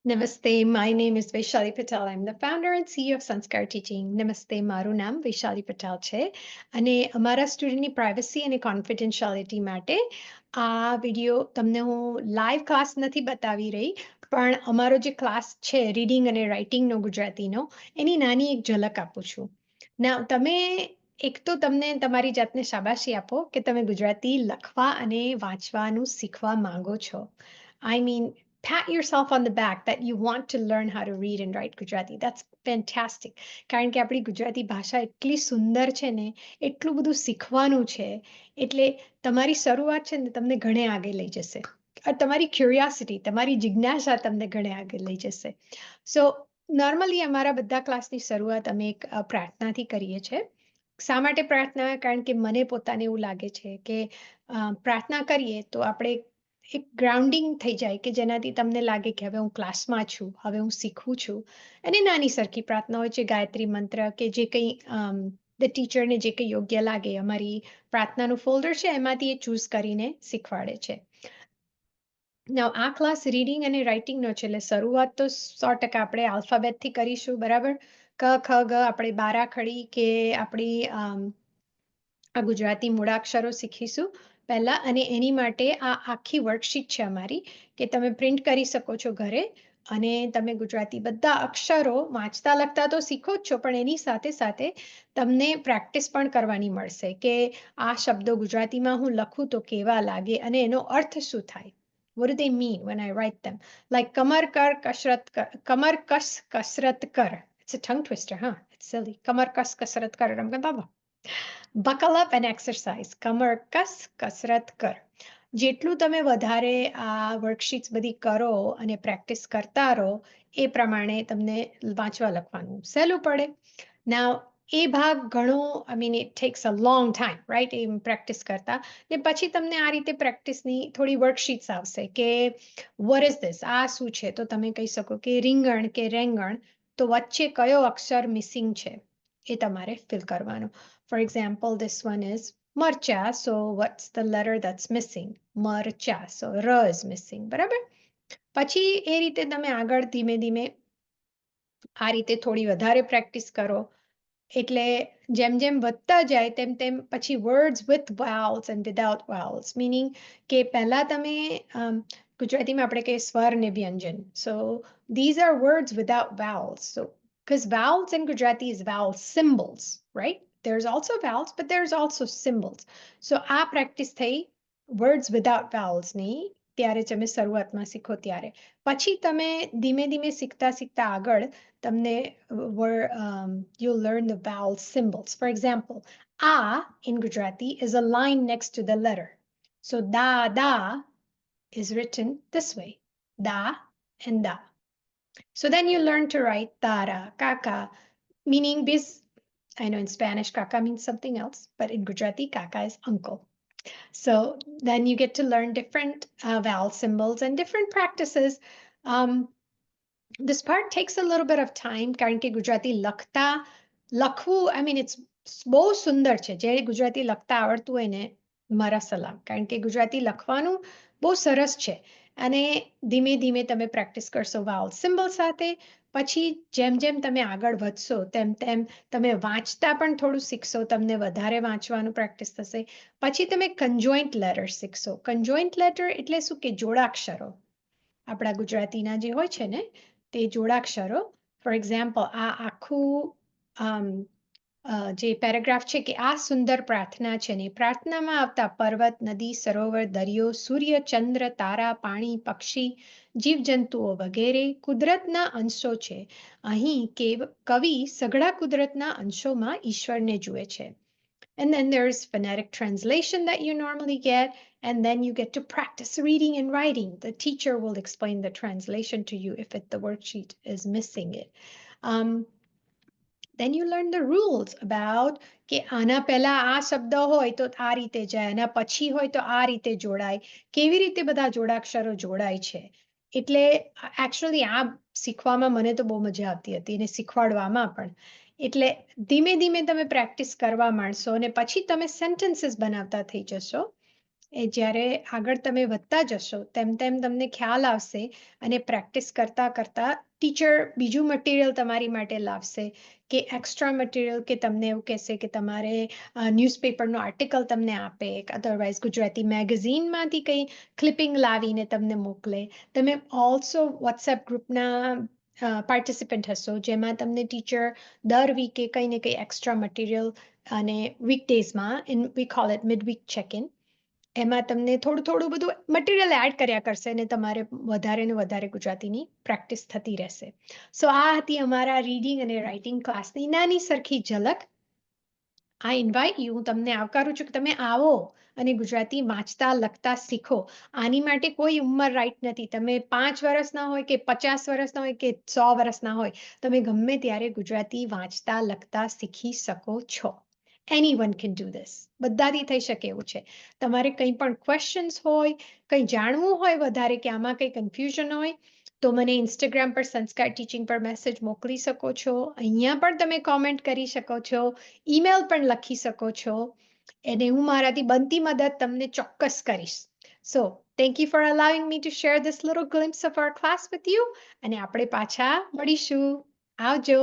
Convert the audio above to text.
Namaste, my name is Vaishali Patel. I'm the founder and CEO of Sanskar Teaching. Namaste, મારું નામ વૈશાલી પટેલ છે અને અમારા સ્ટુડન્ટની પ્રાઇવસી અને કોન્ફિડેન્શિયાલિટી માટે આ વિડીયો તમને હું લાઈવ ક્લાસ નથી બતાવી રહી પણ અમારો જે ક્લાસ છે રીડિંગ અને રાઇટિંગનો ગુજરાતીનો એની નાની એક ઝલક આપું છું. ના તમે એક તો તમને તમારી જાતને શાબાશી આપો કે તમે ગુજરાતી લખવા અને વાંચવાનું શીખવા માંગો છો. I mean, pat yourself on the back that you want to learn how to read and write Gujarati. That's fantastic. કારણ કે આપણી ગુજરાતી ભાષા એટલી સુંદર છે ને, એટલું બધું શીખવાનું છે. એટલે તમારી શરૂઆત છે ને તમને ઘણે આગળ લઈ જશે. તમારી ક્યુરિયોસિટી, તમારી જિજ્ઞાસા તમને ઘણે આગળ લઈ જશે. સો નોર્મલી અમારા બધા ક્લાસની શરૂઆત અમે એક પ્રાર્થનાથી કરીએ છીએ. શા માટે પ્રાર્થના? કારણ કે મને પોતાને એવું લાગે છે કે પ્રાર્થના કરીએ તો આપણે એક ગ્રાઉન્ડિંગ થઈ જાય કે જેનાથી તમને લાગે કે હવે હું ક્લાસમાં છું, હવે હું શીખું છું. અને નાની સરખી પ્રાર્થના હોય છે, ગાયત્રી મંત્ર કે જે કંઈ ધ ટીચરને જે કંઈ યોગ્ય લાગે. અમારી પ્રાર્થનાનું ફોલ્ડર છે એમાંથી એ ચૂઝ કરીને શીખવાડે છે. Now, આ ક્લાસ રીડિંગ અને રાઇટિંગનો છે એટલે શરૂઆત તો 100% આપણે આલ્ફાબેટથી કરીશું, બરાબર? ક ખ ગ આપણે બારાખડી કે આપણી આ ગુજરાતી મૂળાક્ષરો શીખીશું પહેલા અને એની માટે આ આખી વર્કશીટ છે અમારી કે તમે પ્રિન્ટ કરી શકો છો ઘરે અને તમે ગુજરાતી બધા અક્ષરો વાંચતા લખતા તો શીખો જ છો પણ એની સાથે સાથે તમને પ્રેક્ટિસ પણ કરવાની મળશે કે આ શબ્દો ગુજરાતીમાં હું લખું તો કેવા લાગે અને એનો અર્થ શું થાય. What do they mean when I write them? Like kamar kar kasrat kar, kamar kas kasrat kar. It's a tongue twister, huh? It's silly. Kamar kas kasrat kar. Buckle up and exercise. કમર કસરત કર. જેટલું તમે વધારે આ વર્કશીટ્સ બધી કરો અને પ્રેક્ટિસ કરતા રહો એ પ્રમાણે તમને વાંચવા લખવાનું સહેલું પડે. Now, એ ભાગ ઘણો it tax a long time, right? A practice કરતા ને પછી તમને આ રીતે પ્રેક્ટિસની થોડી વર્કશીટ્સ આવશે કે વોટ ઇઝ ધીસ, આ શું છે? તો તમે કહી શકો કે રીંગણ કે રેંગણ, તો વચ્ચે કયો અક્ષર મિસિંગ છે એ તમારે ફિલ કરવાનો. For example, this one is marcha. So what's the letter that's missing? Marcha. So R is missing. બરાબર? પછી એ રીતે તમે આગળ ધીમે ધીમે આ રીતે થોડી વધારે પ્રેક્ટિસ કરો એટલે જેમ જેમ વધતા જાય તેમ તેમ પછી words with vowels and without vowels, meaning કે પહેલા તમે ગુજરાતીમાં આપણે કહીએ સ્વર ને વ્યંજન. So these are words without vowels. So because vowels in Gujarati is vowel symbols, right? There's also vowels, but there's also symbols. So આ પ્રેક્ટિસ થઈ words without vowels ની ત્યારે તમે શરૂઆતમાં શીખો ત્યારે. પછી તમે ધીમે ધીમે શીખતા શીખતા આગળ તમને you'll learn the vowel symbols. For example, a in Gujarati is a line next to the letter. So da is written this way, da and da. So then you learn to write tara, kaka, meaning this. I know in Spanish kaka means something else, but in Gujarati kaka is uncle. So then you get to learn different vowel symbols and different practices. Um, this part takes a little bit of time કારણ કે ગુજરાતી લખવું it's બહુ સુંદર છે. જે ગુજરાતી લખતા આવડતું હોય ને મારા સલામ, કારણ કે ગુજરાતી લખવાનું બહુ સરસ છે અને ધીમે ધીમે તમે પ્રેક્ટિસ કરશો વાઉલ સિમ્બલ સાથે. પછી જેમ જેમ તમે આગળ વધશો તેમ તેમ તમે વાંચતા પણ થોડું શીખશો, તમને વધારે વાંચવાનું પ્રેક્ટિસ થશે. પછી તમે કન્જોઈન્ટ લેટર શીખશો. કન્જોઈન્ટ લેટર એટલે શું કે જોડાક્ષરો આપણા ગુજરાતીના જે હોય છે ને તે જોડાક્ષરો. ફોર એક્ઝામ્પલ આ આખું જે પેરેગ્રાફ છે કે આ સુંદર પ્રાર્થના છે ને પ્રાર્થનામાં આવતા પર્વત, નદી, સરોવર, દરિયો, સૂર્ય, ચંદ્ર, તારા, પાણી, પક્ષી, જીવજંતુઓ વગેરે કુદરતના અંશો છે. અહીં કવિ સઘળા કુદરતના અંશોમાં ઈશ્વરને જુએ છે. And then there's phonetic translation that you normally get, and then you get to practice reading and writing. The teacher will explain the translation to you if the worksheet is missing it. Then you learn the rules about કે આના પહેલા આ શબ્દ હોય તો આ રીતે જાય, આના પછી હોય તો આ રીતે જોડાય, કેવી રીતે બધા જોડાક્ષરો જોડાય છે. એટલે એકચ્યુઅલી આ શીખવામાં મને તો બહુ મજા આવતી હતી અને શીખવાડવામાં પણ. એટલે ધીમે ધીમે તમે પ્રેક્ટિસ કરવા માંડશો અને પછી તમે સેન્ટેન્સીસ બનાવતા થઈ જશો. એ જ્યારે આગળ તમે વધતા જશો તેમ તેમ તમને ખ્યાલ આવશે અને પ્રેક્ટિસ કરતા કરતા ટીચર બીજું મટીરિયલ તમારી માટે લાવશે કે એક્સ્ટ્રા મટીરિયલ કે તમને એવું કહેશે કે તમારે ન્યૂઝપેપરનો આર્ટિકલ તમને આપે અધરવાઇઝ ગુજરાતી મેગઝીનમાંથી કંઈ ક્લિપિંગ લાવીને તમને મોકલે. તમે ઓલ્સો વોટ્સએપ ગ્રુપના પાર્ટિસિપન્ટ હશો જેમાં તમને ટીચર દર વીકે કંઈ ને કંઈ એક્સ્ટ્રા મટીરિયલ અને વીકડેઝમાં in we call it mid week check in એમાં તમને થોડું થોડું બધું મટીરિયલ એડ કર્યા કરશે અને તમારે વધારે ને વધારે ગુજરાતીની પ્રેક્ટિસ થતી રહેશે. સો આ હતી અમારા રીડિંગ અને રાઇટિંગ ક્લાસની નાની સરખી ઝલક. આઈ ઇન્વાઇટ યુ, હું તમને આવકારું છું કે તમે આવો અને ગુજરાતી વાંચતા લખતા શીખો. આની માટે કોઈ ઉંમર રાઈટ નથી. તમે 5 વર્ષના હોય કે 50 વર્ષના હોય કે 100 વર્ષના હોય, તમે ગમે ત્યારે ગુજરાતી વાંચતા લખતા શીખી શકો છો. Anyone can do this. બધાથી થઈ શકે એવું છે. તમારે કંઈ પણ ક્વેશ્ચન્સ હોય, કંઈ જાણવું હોય વધારે કે આમાં કંઈ કન્ફ્યુઝન હોય, તો મને ઇન્સ્ટાગ્રામ પર સંસ્કાર ટીચિંગ પર મેસેજ મોકલી શકો છો. અહીંયા પણ તમે કોમેન્ટ કરી શકો છો. ઈમેલ પણ લખી શકો છો. અને હું મારાથી બનતી મદદ તમને ચોક્કસ કરીશ. So thank you for allowing me to share this little glimpse of our class with you. અને આપણે પાછા મળીશું. આવજો.